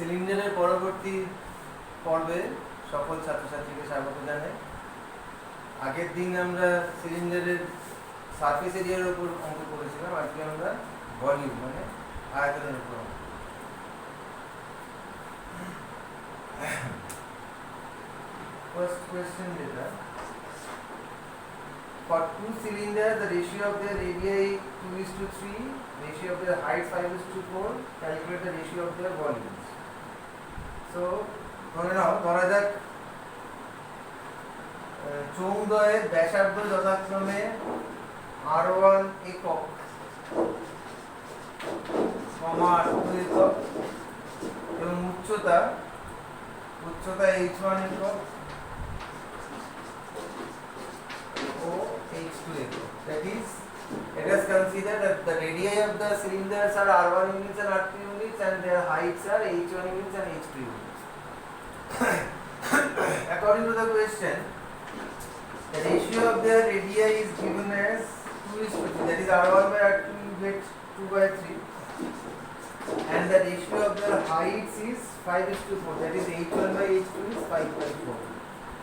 সিলিন্ডারের পরবর্তী পর্বে সকল ছাত্রছাত্রীকে স্বাগত জানাই। আগের দিন আমরা সিলিন্ডারের সারফেস এরিয়ার উপর অঙ্ক করেছিলাম, আজকে আমরা ভলিউম মানে আয়তনের উপর অঙ্ক। First question যেটা, for two cylinders the ratio of their radii 2:3, ratio of their height 5:4, calculate the ratio of their volumes. So ধরা যাক চৌম্বকের ব্যাসার্ধ যথাক্রমে R1 একক, R2 একক এবং উচ্চতা H1 একক ও H2 echo. That is, let us consider that the radii of the cylinders are R1 units and R2 units, and their heights are H1 units and H2 units. According to the question, the ratio of their radii is given as 2:3. That is, R1 by R2 you get 2/3, and the ratio of their heights is 5:4. That is, H1 by H2 is 5/4.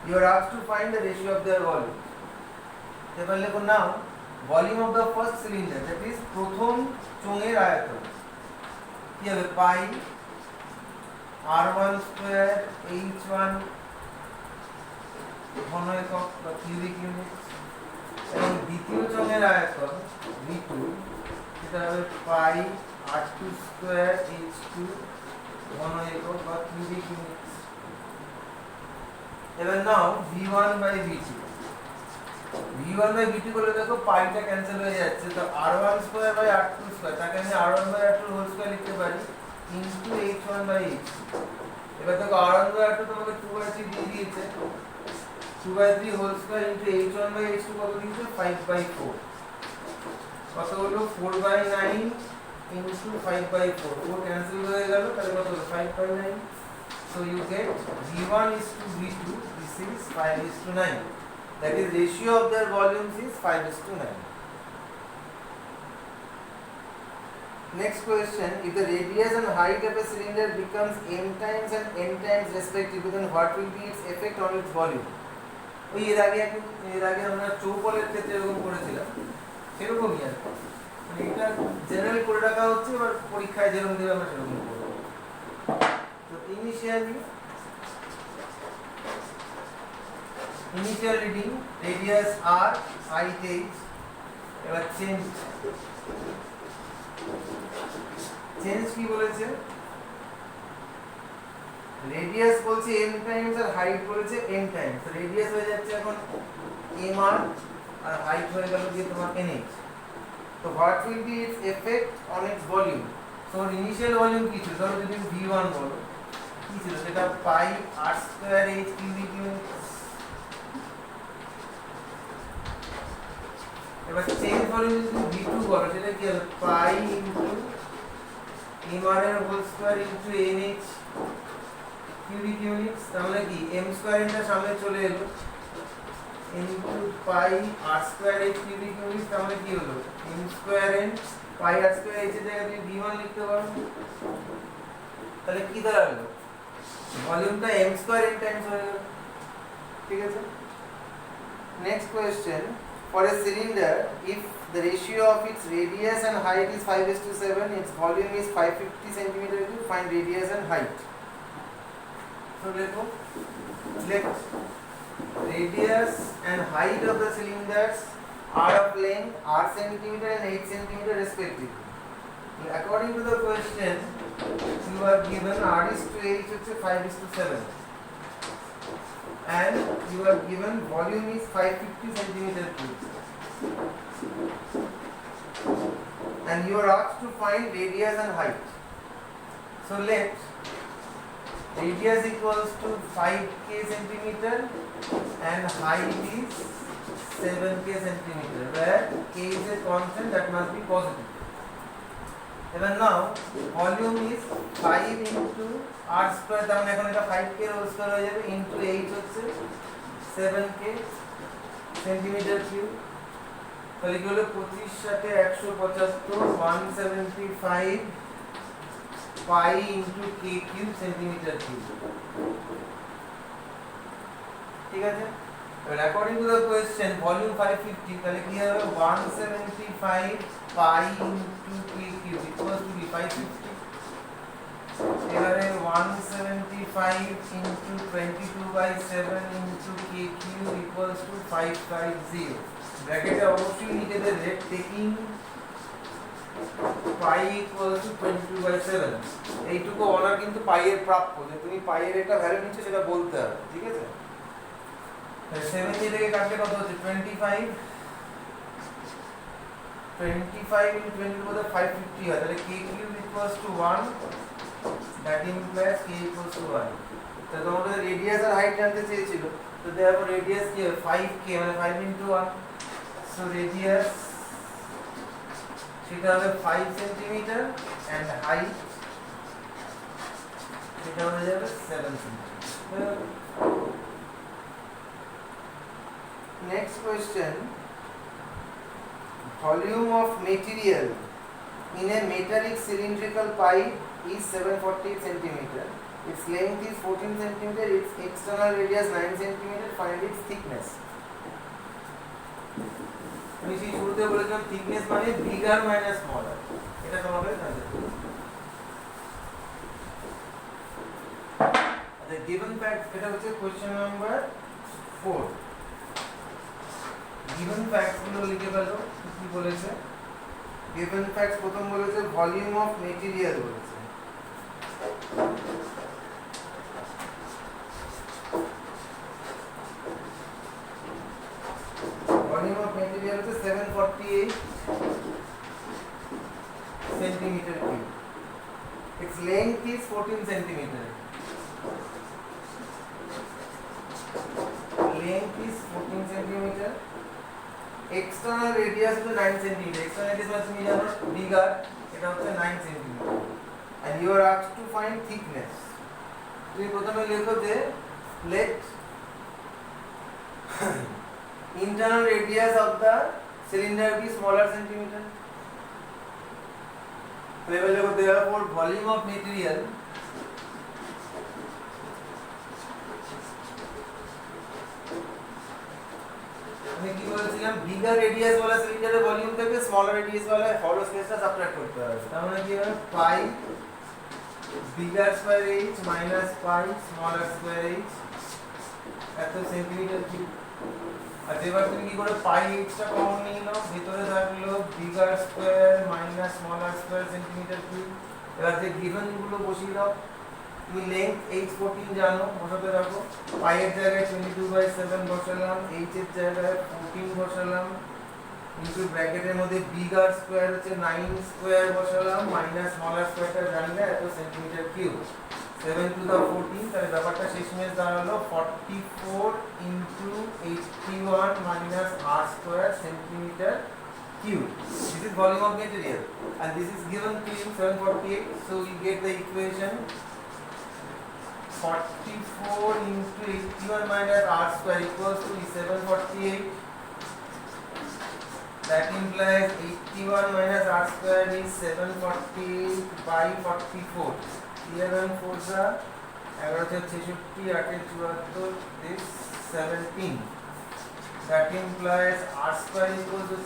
You are asked to find the ratio of their volume. এবার লিখুন নাও volume of the first cylinder, that is প্রথম চোঙের আয়তন কি হবে, পাই R1 square H1 ঘন একক বা কিউবিক ইউনিট, এবং দ্বিতীয় চোঙের আয়তন V2 সেটা হবে পাই R2 স্কয়ার H2 ঘন একক বা কিউবিক ইউনিট। এবার নাও V1 by V2, V1 by V2 করলে দেখো পাইটা ক্যান্সেল হয়ে যাচ্ছে, তো R1 square by R2 square, তাকে আমি R1 by R2 whole square লিখতে পারি ইনটু H1 বাই H2। এবার দেখো R1 বাই R2 তোমাকে 2/3 দিয়ে দিয়েছে, 2/3 whole square into H1 by H2 কত দিয়েছে, 5/4। কত হলো, 4/9 ইনটু 5/4, 4 ক্যান্সেল হয়ে গেল, তাহলে কত হলো, 5/9। So you get V1 is to V2, this is 5:9. That is, ratio of their volumes is 5:9. Next question, if the radius and height of a cylinder becomes m times and n times respectively, then what will be its effect on its volume? ওই এর আগে আমরা চৌকোলের ক্ষেত্রে এরকম করেছিলাম, সেরকমই আর মানে এটা জেনারেল করে রাখা হচ্ছে, এবার পরীক্ষায় যেরকম দেবে আমরা সেরকম করব। তো initial reading, radius R, height H, এবার চেঞ্জ কি বলেছে, রেডিয়াস বলছে m টাইমস আর হাইট বলেছে n টাইমস। তো রেডিয়াস হয়ে যাচ্ছে এখন mr আর হাইট হয়ে গেল যে তোমার nh। তো what will be its effect on its volume. So initial volume কি ছিল, ধরো যদি v1 বলো কি ছিল, সেটা pi r square h cubic unit. এবার চেঞ্জ ভলিউম যদি v2 বলো, সেটা কি হবে, পাই ইনটু mr এর whole square into nh cubic units. তাহলে কি m স্কয়ার এর সামনে চলে এলো into pi r square h cubic units. তাহলে কি হলো, m স্কয়ার n পাই r স্কয়ার h এর জায়গায় তুমি v1 লিখতে পারো। তাহলে কি দাঁড়ালো, ভলিউমটা m স্কয়ার n টাইমস হয়ে গেল। ঠিক আছে। Next question, for a cylinder, if the ratio of its radius and height is 5:7, its volume is 550 centimeter cube, find radius and height. So let radius and height of the cylinders are of length r centimeter and 8 centimeter respectively. According to the question, you are given r is to h is 5:7, and you are given volume is 550 centimeter cube, and you are asked to find radius and height. So let radius equals to 5k centimeter and height is 7k centimeter, where k is a constant that must be positive. Even now volume is 5 into r square, তাহলে এখন এটা 5k whole square হয়ে যাবে into h হচ্ছে 7k centimetre cube. তাহলে কি হলো, 25 সাথে 175, 175 pi into k cube centimeter cube. ঠিক আছে, এবার according to the question volume 550 তাহলে কি হবে 175 pi into k cube equals to 550. এবারে 175 into 22/7 into k cube equals to 550. ব্র্যাকেটে অবশ্যই লিখে দেবে taking pi equals to 22/7. এইটুকু অনার কিন্তু পাই এর প্রাপ্য, যে তুমি পাই এর একটা ভ্যালু নিচ্ছ সেটা বলতে হবে, ঠিক আছে? 70 থেকে কাটলে কত হচ্ছে 25 into 20 বলতে 550 হয়, তাহলে k cube equals to 1, that implies k equals to 1. তো তোমাদের রেডিয়াস আর হাইট জানতে চেয়েছিল, তো দেখো রেডিয়াস কি হবে 5k মানে 5 into 1, so radius সেটা হবে 5 সেন্টিমিটার and height সেটা হয়ে যাবে 7 centimetre. Next question, volume of material in a metallic cylindrical pipe is 740 centimeter. Its length is 14 centimeter. Its external radius 9 centimeter. Find its thickness. আমি সেই শুরুতে বলেছিলাম thickness মানে bigger minus smaller. এটা তোমাকে জানতে হবে. The given fact, এটা হচ্ছে question number 4. given facts গুলো লিখে ফেলো কি বলেছে. given facts প্রথম বলেছে ভলিউম অফ মেটেরিয়াল বলেছে, ভলিউম অফ মেটেরিয়াল হচ্ছে 748 centimetre cube. its length is 14 centimeter. length is 14 centimeter. external radius is 9 cm. external radius মানে তুমি জানো bigger, এটা হচ্ছে 9 cm, and you are asked to find thickness. তুমি প্রথমে লেখো যে let internal radius of the cylinder be smaller centimeter. তো এবার লেখো therefore volume of material আমি কি বলেছিলাম বিগার রেডিয়াস वाला সিলিন্ডারের ভলিউম থেকে স্মলার রেডিয়াস वाला হলো স্পেসটা সাবট্রাক্ট করতে হবে, তার মানে কি হবে pi bigger square h minus pi smaller square h এত সেন্টিমিটার কিউব. আর এবার তুমি কি করে পাই h টা কমন নিয়ে নাও, ভিতরে থাকলো bigger square minus smaller square centimetre cube. এবার যে গিভেন গুলো বসিয়ে দাও, তুমি লেংথ h14 জানো, বসাতে রাখো, পাই এর জায়গায় 22/7 বসালাম, h এর জায়গায় 14 বসালাম, ইনটু ব্র্যাকেটের মধ্যে বিগার স্কয়ার হচ্ছে 9 স্কয়ার বসালাম, মাইনাস স্মলার স্কয়ারটা জানি না এত সেন্টিমিটার কিউব, 7 to the 14. তাহলে ব্যাপারটা শেষমেশ দাঁড়ালো 44 into 81 minus r square centimeter cube. This is volume of material and this is given to you 748, so we get the equation 44 into 81 minus r square equals to 748. That implies 81 minus r square is 748 by 44. 11 4s are 11 66 8 74, this 17. That implies r square equals to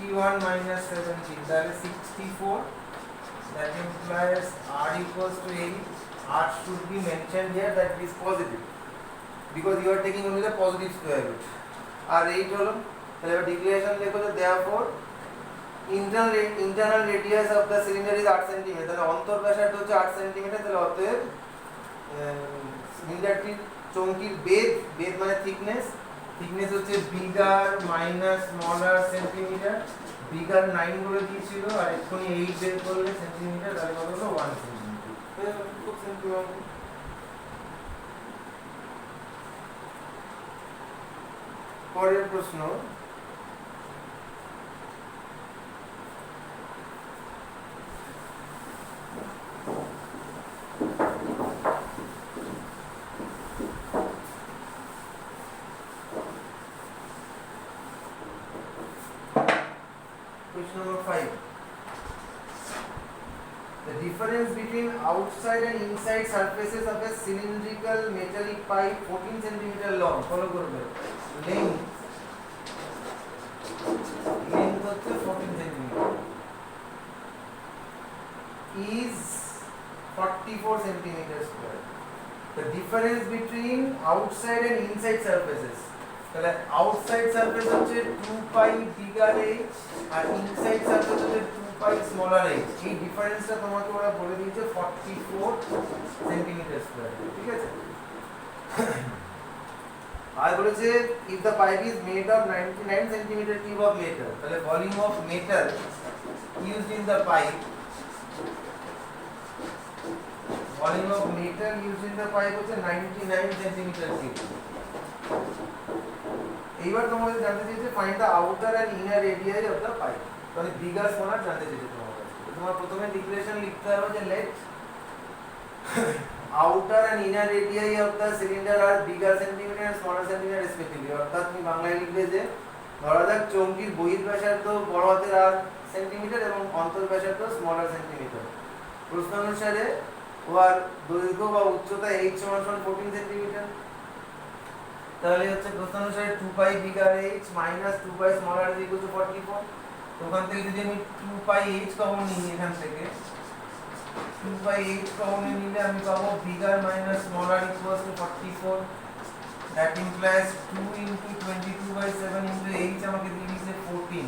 81 minus 17, that is 64. That implies r equals to 8. r should be mentioned here that it is positive because you are taking only the positive square root. আর 8 হলো, তাহলে declaration লেখো যে therefore internal radius of the cylinder is 8 cm. তাহলে অন্তর ব্যাসার্ধ হচ্ছে 8 cm. তাহলে অতএব সিলিন্ডারটির চৌকির বেধ মানে থিকনেস হচ্ছে bigger minus smaller centimetre. Bigger 9 বলে দিয়েছিল আর এক্ষুনি 8 বের করলে সেন্টিমিটার, তাহলে কত হলো 1 সেন্টিমিটার. খুব সিম্পল. পরের প্রশ্ন, question number 5. The difference between outside and inside surfaces of a cylindrical metallic pipe 14 cm long. Follow করবে length হচ্ছে 14 cm is 44 cm square. The difference between outside and inside surfaces, তাহলে outside surface হচ্ছে 2 pi bigger h আর inside surface হচ্ছে 2 pi smaller h. এই ডিফারেন্সটা তোমাকে ওরা বলে দিয়েছে 44 cm square. ঠিক আছে? আর বলেছে if the pipe is made of 99 cm cube of metal, তাহলে volume of metal used in the pipe, volume of metal used in the pipe হচ্ছে 99 cm cube. এইবার তোমাদের জানতে চাইছে find the outer and inner radii of the pipe. তাহলে bigger smaller জানতে চাইছে তোমাদের। তোমার প্রথমে ডিক্লেরেশন লিখতে হবে যে let outer and inner radii of the cylinder are bigger centimeter and smaller centimeter respectively. অর্থাৎ তুমি বাংলায় লিখবে যে ধরা যাক চৌকির বহির্ব্যাসার্ধ বড় হাতের আর সেন্টিমিটার এবং অন্তর্ব্যাসার্ধ স্মলার সেন্টিমিটার। প্রশ্ন অনুসারে ওর দৈর্ঘ্য বা উচ্চতা h সমান 14 সেন্টিমিটার। তাহলে হচ্ছে প্রশ্ন অনুসারে 2 pi bigger h minus 2 pi smaller is equal to 44। তো ওখান থেকে যদি আমি 2 পাই h কমন নিই এখান থেকে 2 পাই h কমন নিলে আমি পাবো bigger minus smaller equal to 44। That implies 2 into 22/7 into h আমাকে দিয়ে দিয়েছে 14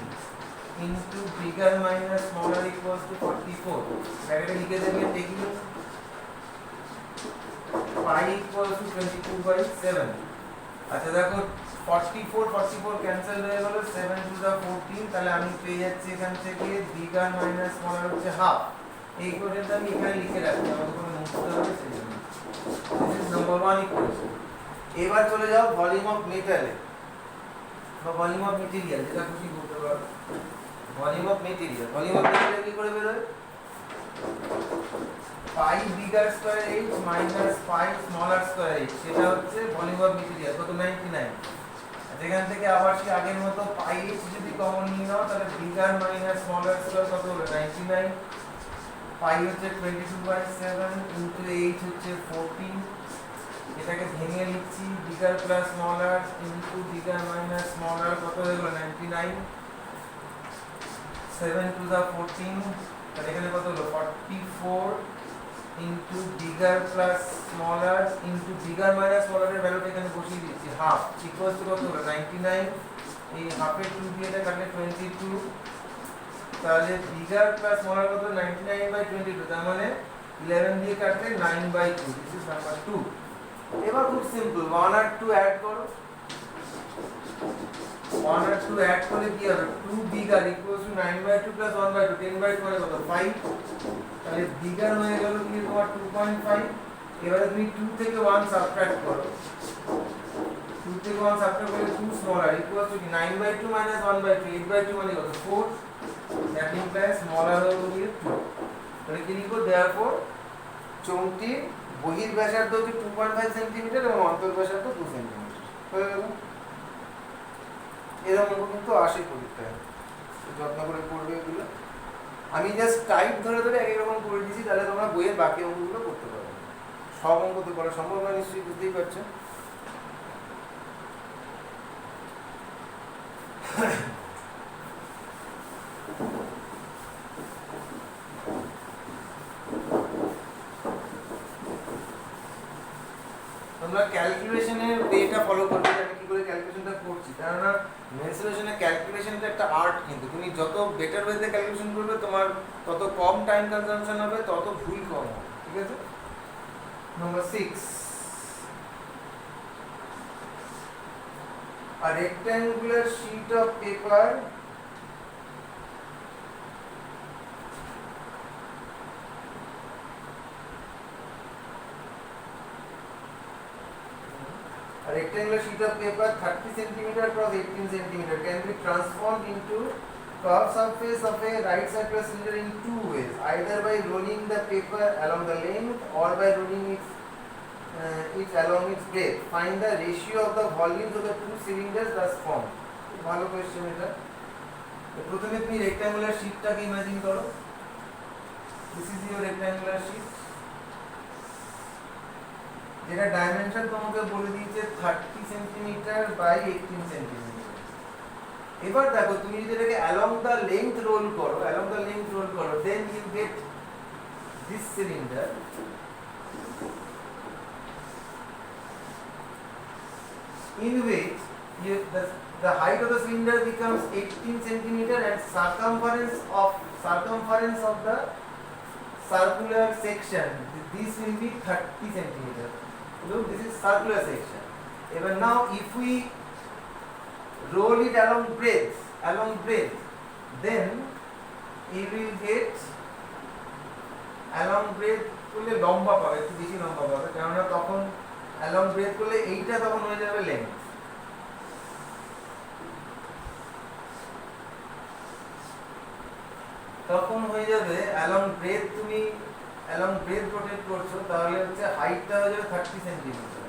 into bigger minus smaller equal to 44। ব্র্যাকেটে লিখে দেবে টেকিং pi equals to 22/7। আচ্ছা দেখো 44 ক্যান্সেল হয়ে গেল 7 টু দা 14, তাহলে আমি পেয়ে যাচ্ছি এখান থেকে বিগার মাইনাস স্মলার হচ্ছে হাফ। এই ইকুয়েশনটা আমি এখানে লিখে রাখছি, আমাদের কোনো নোট করতে হবে সেজন্য। This is number 1 equation. এবার চলে যাও ভলিউম অফ মেটালে বা ভলিউম অফ মেটেরিয়াল, যেটা খুশি বলতে পারো। ভলিউম অফ মেটেরিয়াল কি করে বের হয়? Pi bigger square h minus pi smaller square h, সেটা হচ্ছে ভলিউম অফ মেটেরিয়াল। কত? 99। যেখান থেকে আবার সেই আগের মতো পাই h যদি কমন নিয়ে নাও তাহলে বিগার মাইনাস স্মলার স্কয়ার কত হলো? 99। পাই হচ্ছে 22/7 ইনটু h হচ্ছে 14। এটাকে ভেঙে লিখছি bigger plus smaller into bigger minus smaller কত হয়ে গেল? 99। 7 টু দা 14, তাহলে এখানে কত হলো? 44 into bigger plus smaller into bigger minus স্মলারের ভ্যালুটা এখানে বসিয়ে দিচ্ছি হাফ ইকুয়ালস টু কত হলো? 99। এই হাফের 2 দিয়ে এটা কাটলে 22, তাহলে বিগার প্লাস স্মলার কত? 99/22, তার মানে 11 দিয়ে কাটলে 9/2। This is number 2। এবার খুব সিম্পল, 1 আর 2 অ্যাড করো। 1 আর 2 অ্যাড করলে কি হবে? 2 বিগার ইকুয়ালস টু 9/2 প্লাস 1/2, 10/2 মানে কত? 5। তাহলে বিগার হয়ে গেল কি তোমার 2.5। এবারে তুমি 2 থেকে 1 সাবট্রাক্ট করো। 2 থেকে 1 সাবট্রাক্ট করলে 2 স্মলার ইকুয়ালস টু 9/2 মাইনাস 1/2, 8/2 মানে কত? 4। দ্যাট ইমপ্লাইজ স্মলার হলো কি 2। তাহলে কি লিখবো? देयरफॉर চৌকির বহির্ব্যাসার্ধ হচ্ছে 2.5 সেন্টিমিটার এবং অন্তর্ব্যাসার্ধ 2 সেন্টিমিটার। হয়ে গেল। এরকম কিন্তু আসে পরীক্ষায়, যত্ন করে করবে এগুলো। আমি জাস্ট টাইপ ধরে ধরে এক এক রকম করে দিয়েছি, তাহলে তোমরা বইয়ের বাকি অঙ্কগুলো করতে পারবে। সব অঙ্ক তো করা সম্ভব নয়, নিশ্চয়ই বুঝতেই পারছো। তোমরা ক্যালকুলেশনের ওয়েটা ফলো করবে, আমি কি করে ক্যালকুলেশনটা করছি। কারণ মেনসুরেশনের ক্যালকুলেশনটা একটা আর্ট, কিন্তু তুমি যত বেটার ওয়েতে ক্যালকুলেশন করবে তোমার তত কম টাইম কনজাম্পশন হবে, তত ভুল কম হবে। ঠিক আছে? Number 6, a rectangular sheet of paper A rectangular sheet of paper 30 cm cross 18 cm can be transformed into curved surface of a right circular cylinder in two ways, either by rolling the paper along the length or by rolling it along its breadth. Find the ratio of the volumes of the two cylinders thus formed. ভালো question এটা। প্রথমে তুমি rectangular শীটটাকে imagine করো। This is your rectangular sheet. যেটা dimension তোমাকে বলে দিয়েছে 30 centimetre by 18 centimetre. এবার দেখো তুমি যদি এটাকে along the length roll করো, then you get this cylinder in which the height of the cylinder becomes 18 centimeter and circumference of the circular section, this will be 30 centimeter. Look, this is circular section. Even now if we roll it along breadth, then you will get along breadth করলে লম্বা পাবে, একটু বেশি লম্বা পাবে, কারণ তখন along breadth করলে এইটা তখন হয়ে যাবে length। তখন হয়ে যাবে along breadth, তুমি along breadth রোটেট করছো, তাহলে হচ্ছে হাইটটা হয়ে যাবে 30 সেন্টিমিটার,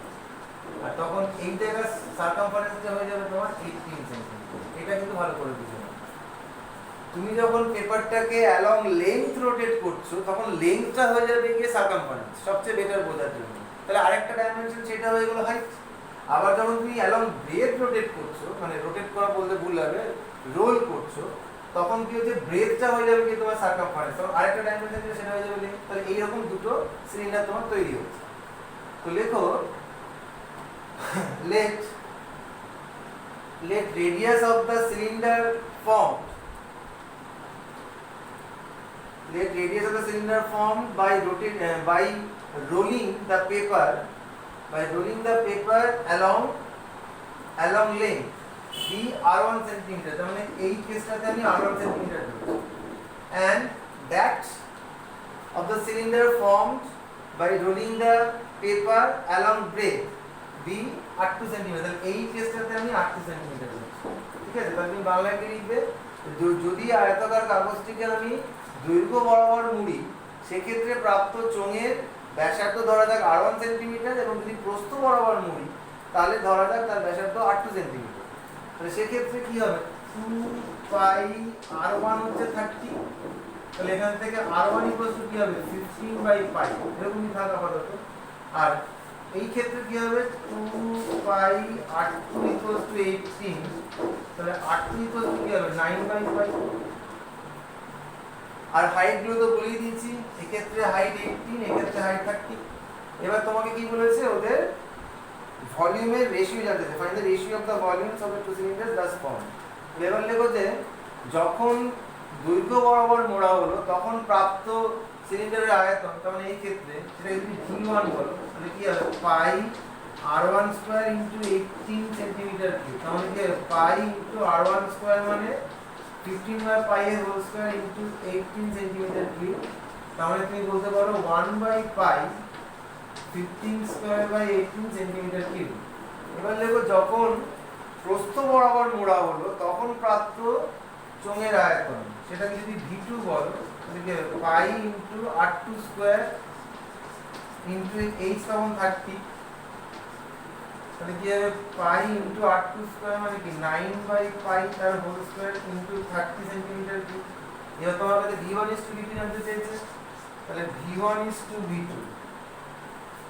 আর তখন এই জায়গার সারকামফারেন্সটা হয়ে যাবে তোমার 18 সেন্টিমিটার। এটা কিন্তু ভালো করে বুঝো। তুমি যখন পেপারটাকে along length রোটেট করছো, তখন লেন্থটা হয়ে যাবে গিয়ে সারকামফারেন্স, সবচেয়ে বেটার বোঝার জন্য। তাহলে আরেকটা ডাইমেনশন সেটা হয়ে গেল হাইট। আবার যখন তুমি along breadth রোটেট করছো, মানে রোটেট করা বলতে ভুল লাগে, রোল করছো, তখন কি হচ্ছে ব্রেডটা হয়ে যাবে কি তোমার সারকামফারেন্স, তখন আরেকটা ডাইমেনশন যেটা সেটা হয়ে যাবে লেন্থ। তাহলে এই রকম দুটো সিলিন্ডার তোমার তৈরি হচ্ছে। তো লেখো let radius of the cylinder formed by rolling the paper along length be r1 centimeter, তার মানে এই কেসটাতে আমি r1 সেন্টিমিটার ধরছি, and that of the cylinder formed by rolling the paper along breadth be r2 centimetre, তাহলে এই কেসটাতে আমি r2 centimetre ধরছি। ঠিক আছে, তাহলে তুমি বাংলায় কি লিখবে, যদি আয়তাকার কাগজটিকে আমি দৈর্ঘ্য বরাবর মুড়ি, সেক্ষেত্রে প্রাপ্ত চোঙের ব্যাসার্ধ ধরা যাক r1 সেন্টিমিটার, এবং যদি প্রস্থ বরাবর মুড়ি তাহলে ধরা যাক তার ব্যাসার্ধ r2 সেন্টিমিটার। তাহলে সেক্ষেত্রে কি হবে, 2 পাই r1 হচ্ছে 30, তাহলে এখান থেকে r1 কি হবে 15 বাই পাই, এরকমই থাকা আপাতত। আর এই ক্ষেত্রে কি হবে 2 পাই r2 18, তাহলে r2 কি হবে 9 বাই পাই। আর হাইট গুলো তো বলেই দিয়েছি, এক্ষেত্রে হাইট 18, এক্ষেত্রে হাইট 30। এবার তোমাকে কি বলেছে, ওদের ভলিউমের রেশিও জানতে চাই, find the ratio of the volumes of the two cylinders thus formed. এবার লেখো যে যখন দৈর্ঘ্য বরাবর মোড়া হলো তখন প্রাপ্ত সিলিন্ডারের আয়তন, তার মানে এই ক্ষেত্রে সেটা যদি V1 বলো, তাহলে কি হবে পাই r1 square into 18 centimetre cube, তার মানে কি হবে পাই ইনটু r1 স্কয়ার মানে 15 বাই পাই এর whole square into 18 centimetre cube, তার মানে তুমি বলতে পারো 1 by pi 15 square by 18 centimetre cube. এবার লেখো যখন প্রস্থ বরাবর মোড়া হলো তখন প্রাপ্ত চোঙের আয়তন, সেটাকে যদি V2 বলো, তাহলে কি হবে pi into r2 square into h তখন 30, তাহলে কি হবে পাই ইনটু r2 স্কয়ার মানে কি 9 বাই পাই তার whole square into 30 centimetre cube. এবার তোমার কাছে V1 V2 জানতে চাইছে, তাহলে V1 V2।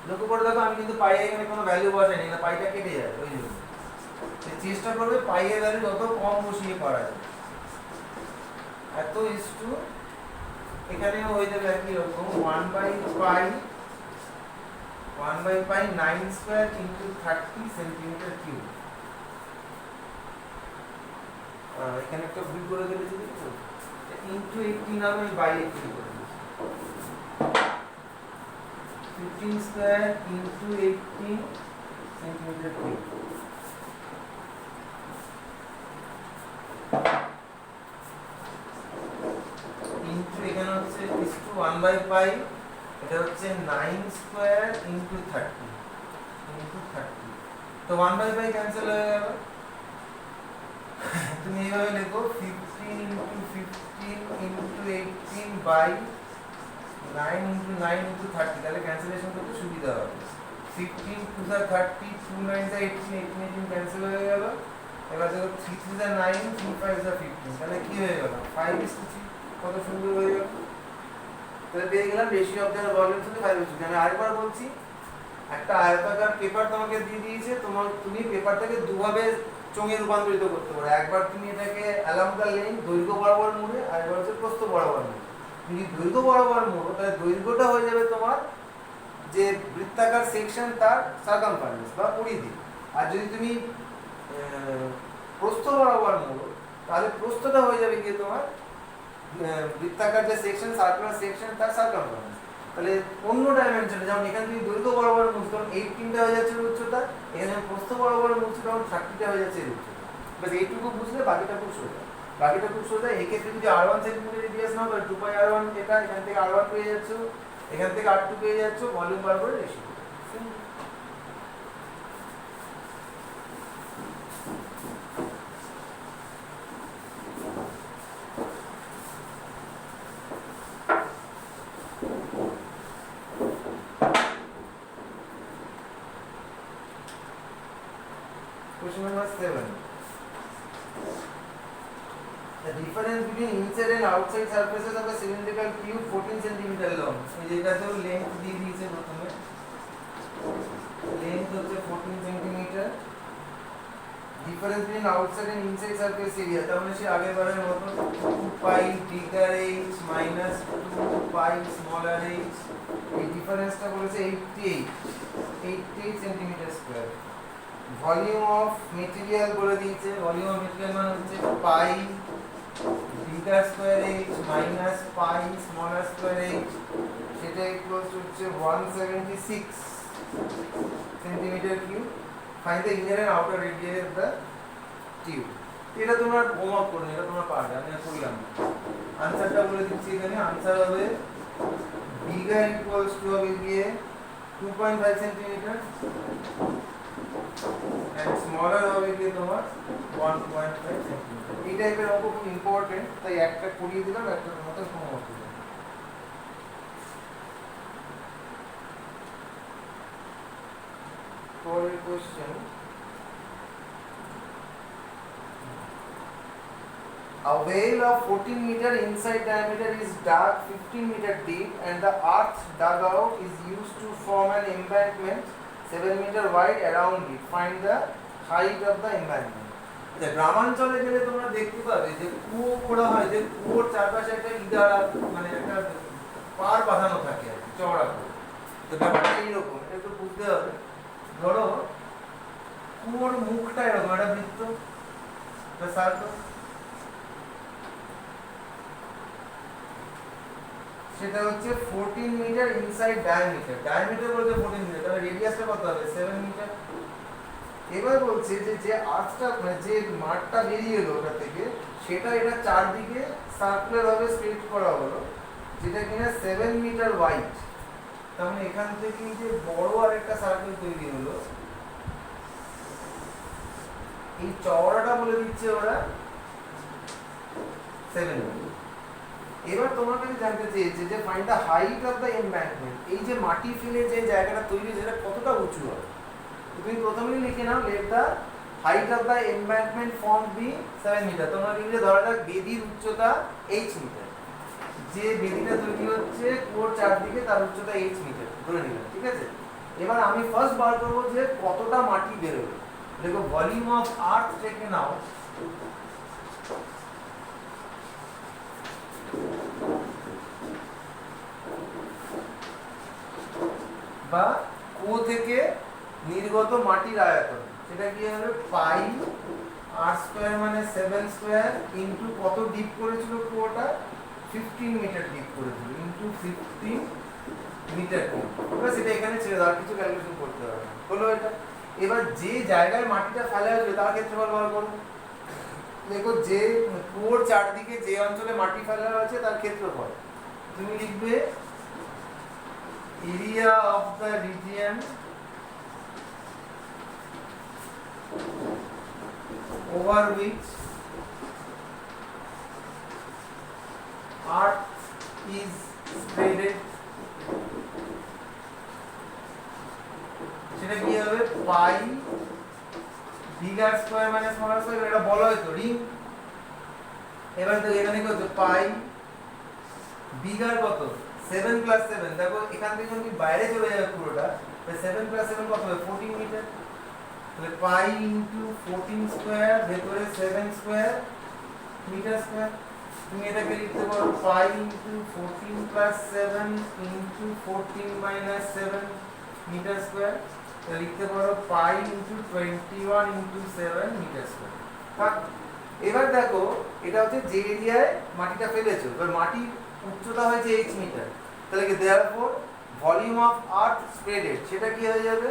লক্ষ্য করে দেখো আমি কিন্তু পাই এখানে কোনো ভ্যালু বসাইনি, না পাইটা কেটে যাবে, ওই জন্য চেষ্টা করবে পাই এর ভ্যালু যত কম বসিয়ে পারা যায়। এত ইসটু এখানেও হয়ে যাবে একই রকম 1 by pi 9 square into 30 centimetre cube. এখানে একটা ভুল করে দিয়েছি তো, ইনটু 18 আমি বাই 18 করে দিয়েছি, 15 square into 18 centimetre cube. Into এখানে হচ্ছে ইসটু 1 বাই পাই, এটা হচ্ছে 9 স্কয়ার ইনটু 30 তো 1 বাই পাই ক্যান্সেল হয়ে গেল। তুমি এইভাবে লেখো 15 into 15 into 18 by 9 into 9 into 30, তাহলে ক্যান্সেলেশন করতে সুবিধা হবে। 15 টু দা 30, 2 9 দা 18, 18 ক্যান্সেল হয়ে গেল। এবার দেখো 3 3 দা 9, 3 5 দা 15, তাহলে কি হয়ে গেল 5:3, কত সুন্দর হয়ে গেল। তাহলে পেয়ে গেলাম রেশিও অফ দ্য ভলিউমস হচ্ছে 5:3। আমি আরেকবার বলছি, একটা আয়তাকার পেপার তোমাকে দিয়ে দিয়েছে, তুমি পেপারটাকে দুভাবে চোঙে রূপান্তরিত করতে পারো। একবার তুমি এটাকে অ্যালং দ্য লেন দৈর্ঘ্য বরাবর মুড়ে, আর একবার হচ্ছে প্রস্থ বরাবর মুড়ে। তুমি দৈর্ঘ্য বরাবর মুড়ো তাহলে দৈর্ঘ্যটা হয়ে যাবে তোমার যে বৃত্তাকার সেকশন তার সার্কামফারেন্স বা পরিধি। আর যদি তুমি প্রস্থ বরাবর মুড়ো তাহলে প্রস্থটা হয়ে যাবে কি তোমার বৃত্তাকার যে সেকশন সার্কুলার সেকশন তার সার্কামফারেন্স। তাহলে অন্য ডাইমেনশনে যেমন এখানে তুমি দৈর্ঘ্য বরাবর মুড়ছো তখন 18টা হয়ে যাচ্ছে উচ্চতা, এখানে প্রস্থ বরাবর মুড়ছো তখন 30টা হয়ে যাচ্ছে উচ্চতা। বাস এইটুকু বুঝলে বাকিটা খুব সোজা। এই ক্ষেত্রে যদি r1 সেন্টিমিটার রেডিয়াস নাও তাহলে 2πr1 এটা এখান থেকে r1 পেয়ে যাচ্ছ, এখান থেকে r2 পেয়ে যাচ্ছ, ভলিউম বার করে ratio. Question number 7. The difference between inside and outside surfaces of a cylindrical tube 14 cm long. এই যেটাতেও লেন্থ দিয়ে দিয়েছে প্রথমে, লেন্থ হচ্ছে 14 cm। Difference between outside and inside surface area, তার মানে সে আগের বারের মতো 2π bigger h minus 2π smaller h। এই ডিফারেন্সটা বলেছে 88 centimetre square. Volume of material বলে দিয়েছে, ভলিউম অফ মেটেরিয়াল মানে হচ্ছে pi bigger square h minus pi smaller square h, সেটা ইকুয়ালস টু হচ্ছে 176 centimetre cube. Find the inner and outer radius of the tube. এটা তোমরা হোমওয়ার্ক করবে, এটা তোমরা পারবে, আমি করলাম। আনসারটা বলে দিচ্ছি এখানে। আনসার হবে বিগার ইকুয়ালস টু হবে গিয়ে 2.5 সেন্টিমিটার and smaller হবে কি তোমার 1.5 সেন্টিমিটার। এই টাইপের অঙ্ক খুব ইম্পর্টেন্ট, তাই একটা করিয়ে দিলাম, একটা তোমাদের হোমওয়ার্ক দিলাম। পরের question, a whale of 14 meter inside diameter is dug 15 meter deep and the earth dug out is used to form an embankment 7 meter wide around it. Find the height of the embankment. গ্রামাঞ্চলে গেলে তোমরা দেখতে পাবে যে কুয়ো করা হয়, যে কুয়োর চারপাশে একটা ইদারা মানে একটা পার বাঁধানো থাকে আর চওড়া করে। তো ব্যাপারটা এইরকম, এটা একটু বুঝতে হবে। ধরো কুয়োর মুখটা এরকম একটা বৃত্ত, সার্কেল, সেটা হচ্ছে 14 মিটার ইনসাইড ডায়ামিটার। ডায়ামিটার বলতে 14 মিটার, তাহলে রেডিয়াসটা কত হবে 7 মিটার। এবার বলছে যে যে আর্চটা মানে যে মাঠটা বেরিয়ে এলো ওটা থেকে, সেটা এটা চারদিকে সার্কুলার ভাবে স্ট্রেট করা হলো, যেটা কিনা 7 মিটার ওয়াইড। তার মানে এখান থেকে যে বড় আরেকটা সার্কেল তৈরি হলো, এই চওড়াটা বলে দিচ্ছে ওরা 7 মিটার। এবার তোমার কাছে জানতে চেয়েছে যে find the height of the embankment. এই যে মাটি ফেলে যে জায়গাটা তৈরি হয়েছে সেটা কতটা উঁচু হবে। তুমি প্রথমেই লিখে নাও let the height of the embankment form be 7 metre. তোমরা লিখলে ধরা যাক বেদির উচ্চতা h মিটার, যে বেদিটা তৈরি হচ্ছে কুয়োর চারদিকে তার উচ্চতা h মিটার ধরে নিলাম, ঠিক আছে। এবার আমি ফার্স্ট বার করবো যে কতটা মাটি বেরোবে। দেখো volume of earth taken out বা কুয়ো থেকে নির্গত মাটির আয়তন, সেটা কি হবে পাই r স্কয়ার মানে 7 স্কয়ার ইনটু কত ডিপ করেছিল কুয়োটা 15 মিটার ডিপ করেছিল ইনটু 15 মিটার কিউব। বাস এটা এখানে ছেড়ে দাও, আর কিছু ক্যালকুলেশন করতে হবে না, হলো এটা। এবার যে জায়গায় মাটিটা ফেলা হয়েছে তার ক্ষেত্রফল বার করো। দেখো যে কুয়োর চারদিকে যে অঞ্চলে মাটি ফেলা হয়েছে তার ক্ষেত্রফল তুমি লিখবে area of the region over which earth is spreaded, সেটা কি হবে পাই বিগার স্কয়ার মানে স্মলার স্কয়ার। এটা বলা হয়তো রিং। এবার তো এখানে কত পাই বিগার কত 7 প্লাস 7 দেখো এখান থেকে যদি বাইরে চলে যাবে পুরোটা তাহলে 7 প্লাস 7 কত হবে 14 মিটার তাহলে পাই ইনটু 14 স্কয়ার ভেতরে 7 স্কয়ার মিটার স্কয়ার তুমি এটাকে লিখতে পারো pi into 14 plus 7 into 14 minus 7 metre square তাহলে লিখতে পারো pi into 21 into 7 metre square থাক এবার দেখো এটা হচ্ছে যে এরিয়ায় মাটিটা ফেলেছো এবার মাটির উচ্চতা হয়েছে h মিটার তাহলে কি therefore volume of earth spreaded সেটা কি হয়ে যাবে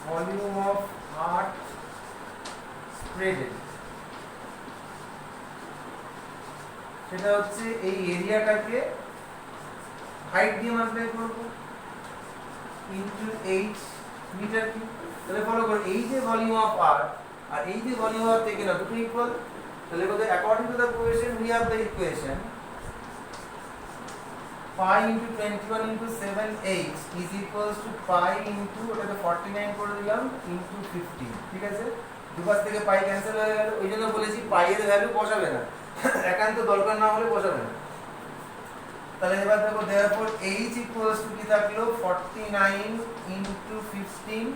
ভলিউম অফ আর্থ স্প্রেডেড সেটা হচ্ছে এই এরিয়াটাকে হাইট দিয়ে মাল্টিপ্লাই করব ইনটু h মিটার কিউব তাহলে ফলো করো এই যে ভলিউম অফ আর্থ আর এই যে ভলিউম অফ থেকে না দুটো ইকুয়াল তাহলে বলতে according to the question we have the equation pi into 21 into 7h is equals to pi into ওটাকে 49 করে দিলাম into 15 ঠিক আছে দুপাশ থেকে পাই ক্যান্সেল হয়ে গেল ওইজন্য বলেছি পাই এর ভ্যালু বসাবে না একান্ত দরকার না হলে বসাবে না তাহলে এবার দেখো therefore h equals to কি থাকলো 49 into 15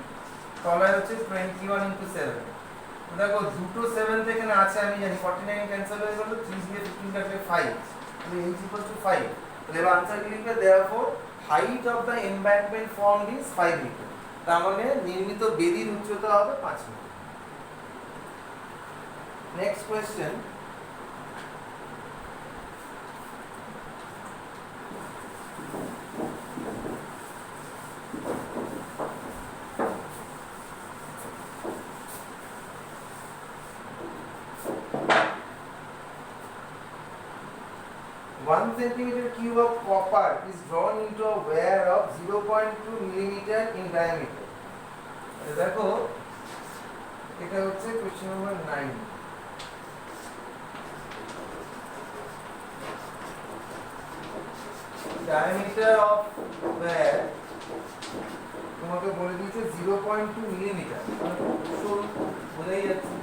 তলায় হচ্ছে 21 into 7 দেখো দুটো 7 থেকে না আছে আমি জানি 49 ক্যান্সেল হয়ে গেল 3 দিয়ে 15 কাটলে 5 তাহলে h equals to 5 তাহলে এবার आंसर কি লিখবে therefore height of the embankment formed is 5 meter তার মানে নির্মিত বেদির উচ্চতা হবে 5 metre next question centimeter cube of copper is drawn into a wire of 0.2 millimeter in diameter দেখো এটা হচ্ছে question number 9 diameter of wire তোমাকে বলে দিয়েছে 0.2 মিলিমিটার সরু বোঝাই যাচ্ছে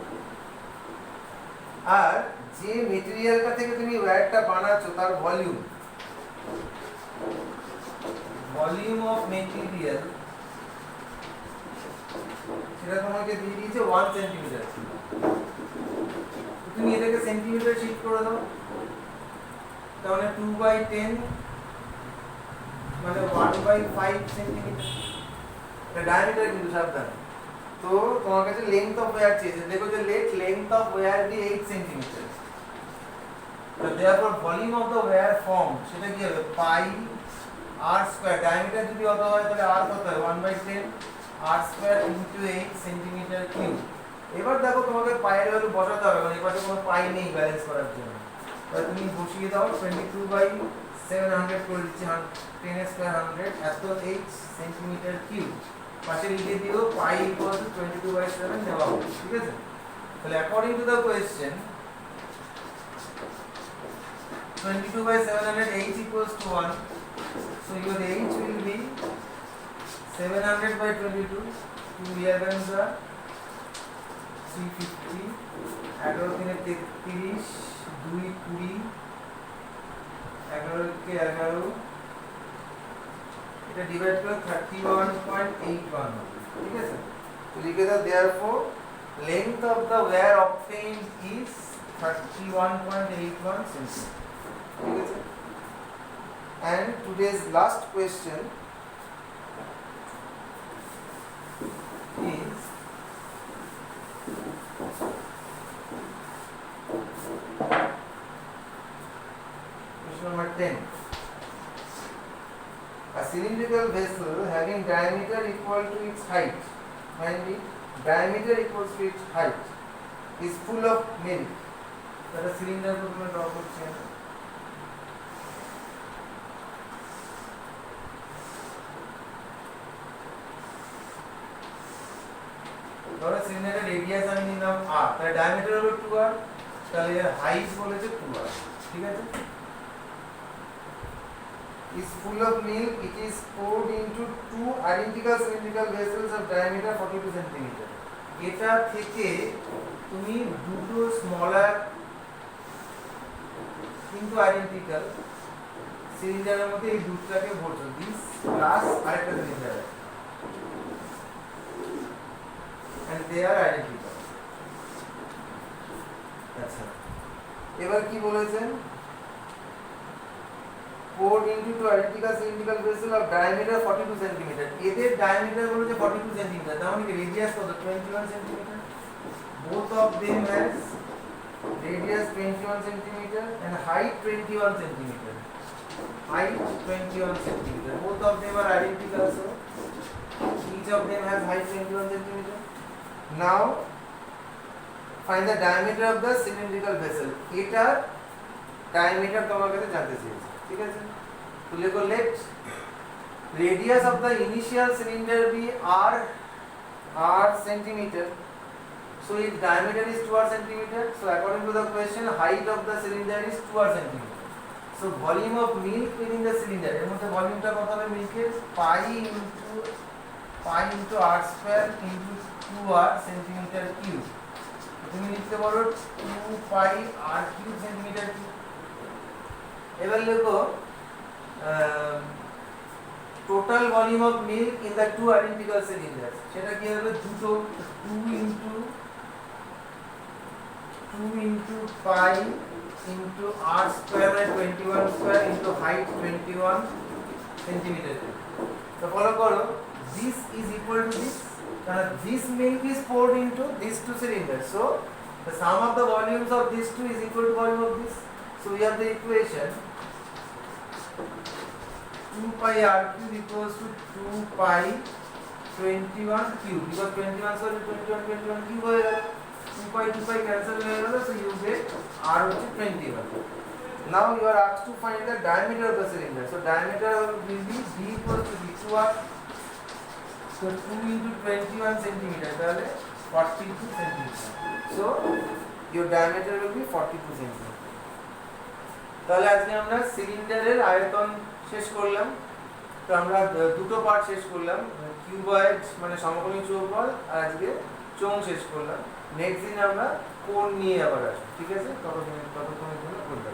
আর যে মেটেরিয়ালটা থেকে তুমি ওয়্যারটা বানাচ্ছো তার ভলিউম অফ মেটেরিয়াল সেটা তোমাকে দিয়ে দিয়েছে 1 সেন্টিমিটার তুমি এটাকে সেন্টিমিটার শিফট করে দাও তাহলে 2/10 মানে 1/5 সেন্টিমিটার এটা ডায়ামিটার কিন্তু সাবধান তো তোমার কাছে লেন্থ অফ ওয়্যার চেয়েছে দেখো যে length of wire the 8 centimetre তো therefore volume of the wire form সেটা কি হবে পাই r স্কয়ার ডায়ামিটার যদি অত হয় তাহলে r কত হয় 1/10 r square into 8 centimetre cube এবার দেখো তোমাকে পাই এর ভ্যালু বসাতে হবে কারণ এই পাশে কোনো পাই নেই ব্যালেন্স করার জন্য তাহলে তুমি বসিয়ে দাও 22/700 করে দিচ্ছি 10 স্কয়ার 100 এত h সেন্টিমিটার কিউব পাশে লিখে দিও পাই ইকুয়াল টু 22/7 নেওয়া হবে ঠিক আছে তাহলে according to the question 22/700 h equals to 1 so your h will be 700/22 2 here comes the 350 11 3 33 2 20 11 के 11 এটা ডিভাইড করে 31.81 ঠিক আছে তো লিখে দাও therefore length of the wire obtained is 31.81 cm ঠিক আছে and today's last question is question number 10 a cylindrical vessel having diameter equal to its height find it diameter equals to its height is full of milk that a cylinder ko tumhe draw korche ধরো সিলিন্ডারের radius আমি নিলাম r তাহলে diameter হলো 2r তাহলে এর height বলেছে 2r ঠিক আছে is full of milk it is poured into two identical cylindrical vessels of diameter 42 cm এটা থেকে তুমি দুটো স্মলার কিন্তু আইডেন্টিক্যাল সিলিন্ডারের মধ্যে এই দুটাকে ভরছো দিস প্লাস আরেকটা cylinder and they are identical. আচ্ছা এবার কি বলেছেন poured into two identical cylindrical vessel of diameter 42 cm এদের ডায়ামিটার বলেছে 42 cm তার মানে কি রেডিয়াস কত 21 cm both of them has radius 21 cm and height 21 cm height 21 cm both of them are identical so each of them has height 21 cm now find the diameter of the cylindrical vessel এটা diameter তোমার কাছে জানতে চেয়েছে ঠিক আছে তো লেখো let radius of the initial cylinder be r centimeter so its diameter is 2 centimeter so according to the question height of the cylinder is 2 centimeter so volume of milk within the cylinder এর মধ্যে ভলিউমটা কত হবে মিল্কের pi into r square into 2r centimeter cube তুমি লিখতে পারো 2 pi r cube centimeter cube এবার লেখো total volume of milk in the two identical cylinders সেটা কি হবে দুটো 2 into pi into r square by 21 square into height 21 centimeter তো ফলো করো this is equal to this this milk is poured into these two cylinders so the sum of the volumes of these two is equal to volume of this so we have the equation 2 pi r cube equals to 2 pi 21 cube because 21 square is 21 cube হয়ে গেল 2 pi cancel হয়ে গেল so you get r হচ্ছে 21 now you are asked to find the diameter of the cylinder so diameter will be d equals to d2r so 2 into 21 centimeter তাহলে 42 centimeter so your diameter will be 42 centimeter তাহলে আজকে আমরা সিলিন্ডারের আয়তন শেষ করলাম তো আমরা দুটো পার্ট শেষ করলাম কিউবয়েড মানে সমকোণী চৌকোণ আর আজকে চোঙ শেষ করলাম নেক্সট দিন আমরা কোণ নিয়ে আবার আসবো ঠিক আছে ততক্ষণের জন্য করতে